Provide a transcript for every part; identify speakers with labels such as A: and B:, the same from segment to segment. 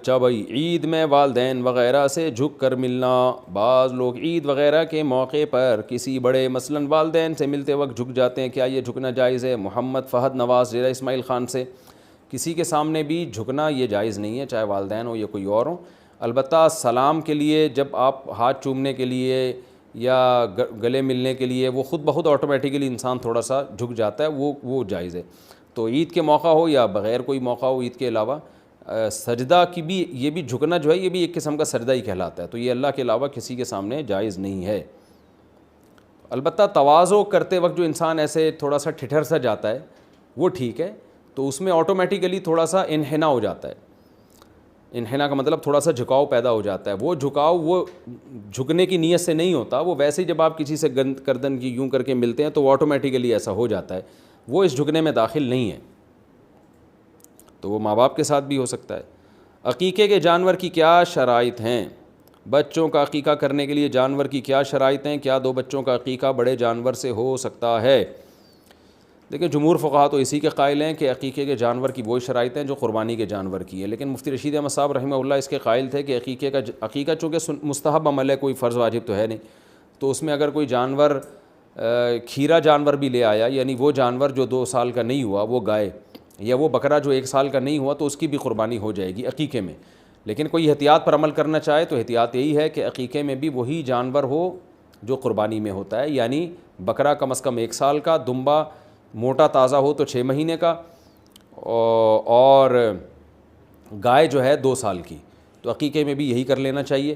A: اچھا بھائی، عید میں والدین وغیرہ سے جھک کر ملنا. بعض لوگ عید وغیرہ کے موقع پر کسی بڑے مثلاً والدین سے ملتے وقت جھک جاتے ہیں، کیا یہ جھکنا جائز ہے؟ محمد فہد نواز ضلع اسماعیل خان سے. کسی کے سامنے بھی جھکنا یہ جائز نہیں ہے، چاہے والدین ہو یا کوئی اور ہو. البتہ سلام کے لیے جب آپ ہاتھ چومنے کے لیے یا گلے ملنے کے لیے وہ خود بخود آٹومیٹیکلی انسان تھوڑا سا جھک جاتا ہے، وہ جائز ہے. تو عید کے موقع ہو یا بغیر کوئی موقع ہو عید کے علاوہ، سجدہ کی بھی یہ بھی جھکنا جو ہے یہ بھی ایک قسم کا سجدہ ہی کہلاتا ہے. تو یہ اللہ کے علاوہ کسی کے سامنے جائز نہیں ہے. البتہ تواضع کرتے وقت جو انسان ایسے تھوڑا سا ٹھٹھر سا جاتا ہے وہ ٹھیک ہے، تو اس میں آٹومیٹیکلی تھوڑا سا انحنا ہو جاتا ہے. انحنا کا مطلب تھوڑا سا جھکاؤ پیدا ہو جاتا ہے. وہ جھکاؤ وہ جھکنے کی نیت سے نہیں ہوتا، وہ ویسے ہی جب آپ کسی سے گردن کی یوں کر کے ملتے ہیں تو وہ آٹومیٹیکلی ایسا ہو جاتا ہے، وہ اس جھکنے میں داخل نہیں ہے. تو وہ ماں باپ کے ساتھ بھی ہو سکتا ہے. عقیقے کے جانور کی کیا شرائط ہیں؟ بچوں کا عقیقہ کرنے کے لیے جانور کی کیا شرائط ہیں؟ کیا دو بچوں کا عقیقہ بڑے جانور سے ہو سکتا ہے؟ دیکھیں، جمہور فقہا تو اسی کے قائل ہیں کہ عقیقے کے جانور کی وہی شرائط ہیں جو قربانی کے جانور کی ہے. لیکن مفتی رشید احمد صاحب رحمہ اللہ اس کے قائل تھے کہ عقیقہ چونکہ مستحب عمل ہے، کوئی فرض واجب تو ہے نہیں، تو اس میں اگر کوئی جانور کھیرا جانور بھی لے آیا، یعنی وہ جانور جو 2 سال کا نہیں ہوا، وہ گائے یا وہ بکرا جو 1 سال کا نہیں ہوا، تو اس کی بھی قربانی ہو جائے گی عقیقے میں. لیکن کوئی احتیاط پر عمل کرنا چاہے تو احتیاط یہی ہے کہ عقیقے میں بھی وہی جانور ہو جو قربانی میں ہوتا ہے، یعنی بکرا کم از کم 1 سال کا، دمبا موٹا تازہ ہو تو 6 مہینے کا، اور گائے جو ہے 2 سال کی. تو عقیقے میں بھی یہی کر لینا چاہیے.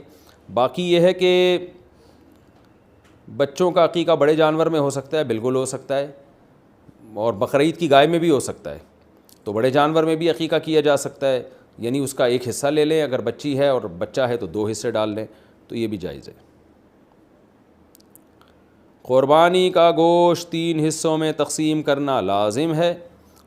A: باقی یہ ہے کہ بچوں کا عقیقہ بڑے جانور میں ہو سکتا ہے، بالکل ہو سکتا ہے، اور بقرعید کی گائے میں بھی ہو سکتا ہے. تو بڑے جانور میں بھی عقیقہ کیا جا سکتا ہے، یعنی اس کا ایک حصہ لے لیں، اگر بچی ہے اور بچہ ہے تو 2 حصے ڈال لیں، تو یہ بھی جائز ہے. قربانی کا گوشت 3 حصوں میں تقسیم کرنا لازم ہے.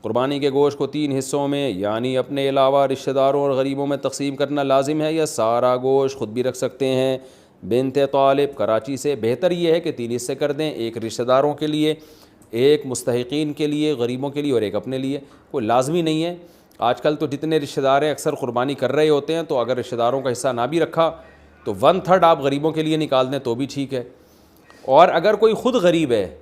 A: قربانی کے گوشت کو 3 حصوں میں یعنی اپنے علاوہ رشتہ داروں اور غریبوں میں تقسیم کرنا لازم ہے، یا سارا گوشت خود بھی رکھ سکتے ہیں؟ بنت طالب کراچی سے. بہتر یہ ہے کہ 3 حصے کر دیں، ایک رشتہ داروں کے لیے، ایک مستحقین کے لیے، غریبوں کے لیے، اور ایک اپنے لیے. کوئی لازمی نہیں ہے. آج کل تو جتنے رشتہ دار ہیں اکثر قربانی کر رہے ہوتے ہیں، تو اگر رشتہ داروں کا حصہ نہ بھی رکھا تو 1/3 آپ غریبوں کے لیے نکال دیں تو بھی ٹھیک ہے. اور اگر کوئی خود غریب ہے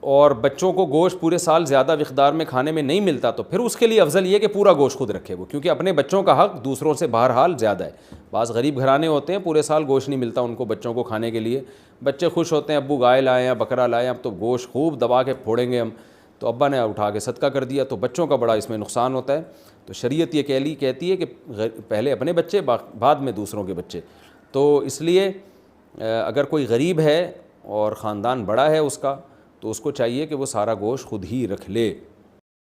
A: اور بچوں کو گوشت پورے سال زیادہ مقدار میں کھانے میں نہیں ملتا، تو پھر اس کے لیے افضل یہ کہ پورا گوشت خود رکھے وہ، کیونکہ اپنے بچوں کا حق دوسروں سے بہرحال زیادہ ہے. بعض غریب گھرانے ہوتے ہیں پورے سال گوشت نہیں ملتا ان کو بچوں کو کھانے کے لیے، بچے خوش ہوتے ہیں ابو گائے لائے ہیں، بکرا لائے ہیں، اب تو گوشت خوب دبا کے پھوڑیں گے ہم، تو ابا نے اٹھا کے صدقہ کر دیا، تو بچوں کا بڑا اس میں نقصان ہوتا ہے. تو شریعت یہ کہتی ہے کہ پہلے اپنے بچے بعد میں دوسروں کے بچے. تو اس لیے اگر کوئی غریب ہے اور خاندان بڑا ہے اس کا، تو اس کو چاہیے کہ وہ سارا گوشت خود ہی رکھ لے.